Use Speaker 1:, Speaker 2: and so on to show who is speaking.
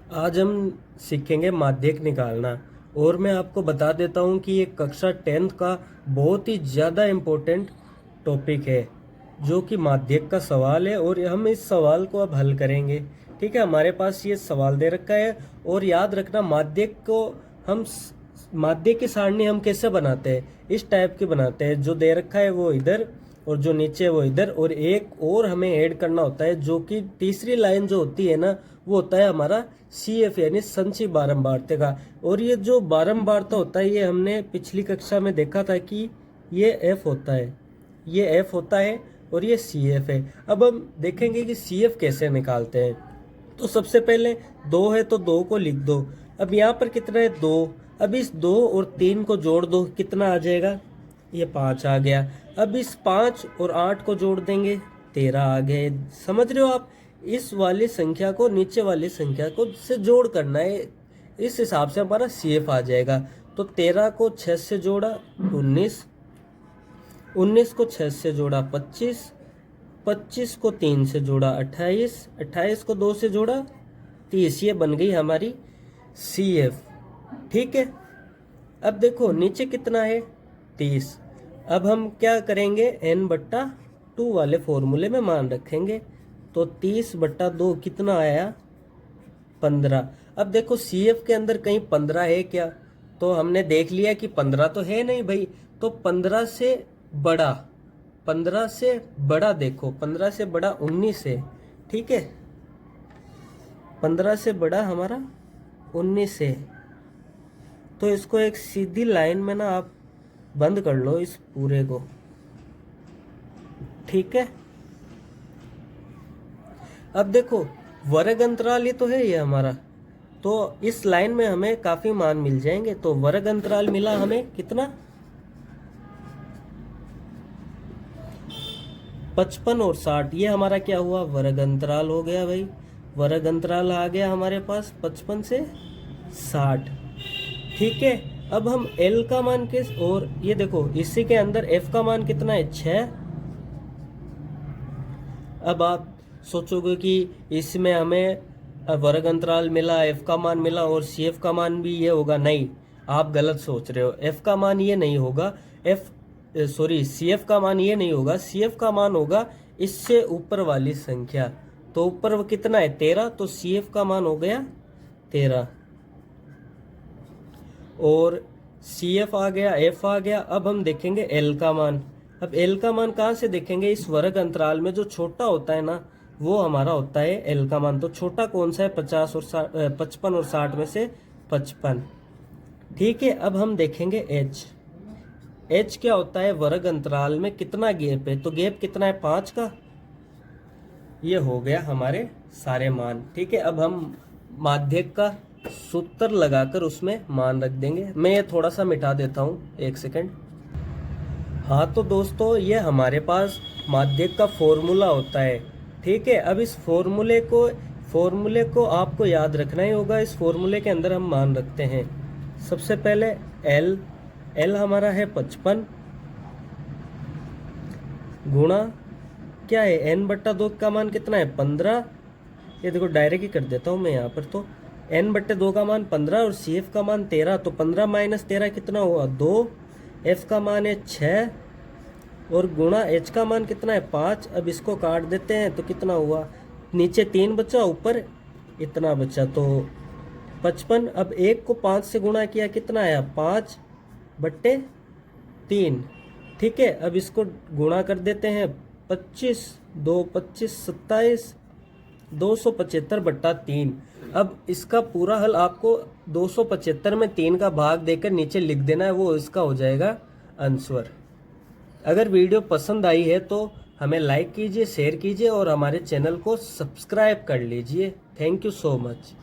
Speaker 1: आज हम सीखेंगे माध्यक निकालना। और मैं आपको बता देता हूँ कि ये कक्षा 10th का बहुत ही ज़्यादा इम्पोर्टेंट टॉपिक है, जो कि माध्यक का सवाल है। और हम इस सवाल को अब हल करेंगे। ठीक है, हमारे पास ये सवाल दे रखा है। और याद रखना, माध्यक को हम माध्यक की सारणी हम कैसे बनाते हैं, इस टाइप की बनाते हैं। जो दे रखा है वो इधर और जो नीचे वो इधर, और एक और हमें ऐड करना होता है, जो कि तीसरी लाइन जो होती है ना, वो होता है हमारा CF यानी संचयी बारंबारता का। और ये जो बारंबारता होता है, ये हमने पिछली कक्षा में देखा था कि ये F होता है, ये F होता है और ये CF है। अब हम देखेंगे कि CF कैसे निकालते हैं। तो सबसे पहले 2 है तो 2 को लिख दो। अब यहाँ पर कितना है, 2। अब इस 2 और 3 को जोड़ दो, कितना आ जाएगा, ये 5 आ गया। अब इस 5 और 8 को जोड़ देंगे, 13 आ गए। समझ रहे हो आप, इस वाली संख्या को नीचे वाली संख्या को से जोड़ करना है, इस हिसाब से हमारा CF आ जाएगा। तो 13 को 6 से जोड़ा 19, 19 को 6 से जोड़ा 25, 25 को 3 से जोड़ा 28, 28 को 2 से जोड़ा 30। ये बन गई हमारी CF। ठीक है, अब देखो नीचे कितना है, 30। अब हम क्या करेंगे, n/2 वाले फॉर्मूले में मान रखेंगे। तो 30/2 कितना आया, 15। अब देखो CF के अंदर कहीं 15 है क्या, तो हमने देख लिया कि 15 तो है नहीं भाई। तो 15 से बड़ा, 15 से बड़ा देखो, 15 से बड़ा 19 है। ठीक है, 15 से बड़ा हमारा 19 है। तो इसको एक सीधी लाइन में ना आप बंद कर लो, इस पूरे को। ठीक है, अब देखो वर्ग अंतराल ही तो है ये हमारा, तो इस लाइन में हमें काफी मान मिल जाएंगे। तो वर्ग अंतराल मिला हमें कितना, 55 और 60। ये हमारा क्या हुआ, वर्ग अंतराल हो गया भाई। वर्ग अंतराल आ गया हमारे पास 55 से 60। ठीक है, अब हम L का मान किस, और ये देखो इसी के अंदर F का मान कितना है, 6। अब आप सोचोगे कि इसमें हमें वर्ग अंतराल मिला, F का मान मिला और CF का मान भी ये होगा। नहीं, आप गलत सोच रहे हो। F का मान ये नहीं होगा, CF का मान ये नहीं होगा। CF का मान होगा इससे ऊपर वाली संख्या। तो ऊपर वो कितना है, 13। तो CF का मान हो गया 13। और CF आ गया, F आ गया। अब हम देखेंगे L का मान। अब L का मान कहाँ से देखेंगे, इस वर्ग अंतराल में जो छोटा होता है ना, वो हमारा होता है L का मान। तो छोटा कौन सा है, 55 और 60 में से 55। ठीक है, अब हम देखेंगे H। H क्या होता है, वर्ग अंतराल में कितना गैप है, तो गैप कितना है, 5 का। ये हो गया हमारे सारे मान। ठीक है, अब हम माध्यक का सूत्र लगाकर उसमें मान रख देंगे। मैं ये थोड़ा सा मिटा देता हूँ, 1 सेकंड। हाँ तो दोस्तों, ये हमारे पास माध्यक का फॉर्मूला होता है। ठीक है, अब इस फॉर्मूले को आपको याद रखना ही होगा। इस फॉर्मूले के अंदर हम मान रखते हैं। सबसे पहले L हमारा है 55 गुणा क्या है, n/2 का मान कितना है, 15। ये देखो डायरेक्ट ही कर देता हूँ मैं यहाँ पर। तो n/2 का मान 15 और CF का मान 13। तो 15 - 13 कितना हुआ, 2। F का मान है 6 और गुणा H का मान कितना है, 5। अब इसको काट देते हैं तो कितना हुआ, नीचे 3 बचा, ऊपर इतना बचा। तो 55। अब 1 को 5 से गुणा किया, कितना आया, 5/3। ठीक है, अब इसको गुणा कर देते हैं, 25 2 25 27, 275/3। अब इसका पूरा हल आपको 275 में 3 का भाग देकर नीचे लिख देना है, वो इसका हो जाएगा आंसर। अगर वीडियो पसंद आई है तो हमें लाइक कीजिए, शेयर कीजिए और हमारे चैनल को सब्सक्राइब कर लीजिए। Thank you so much.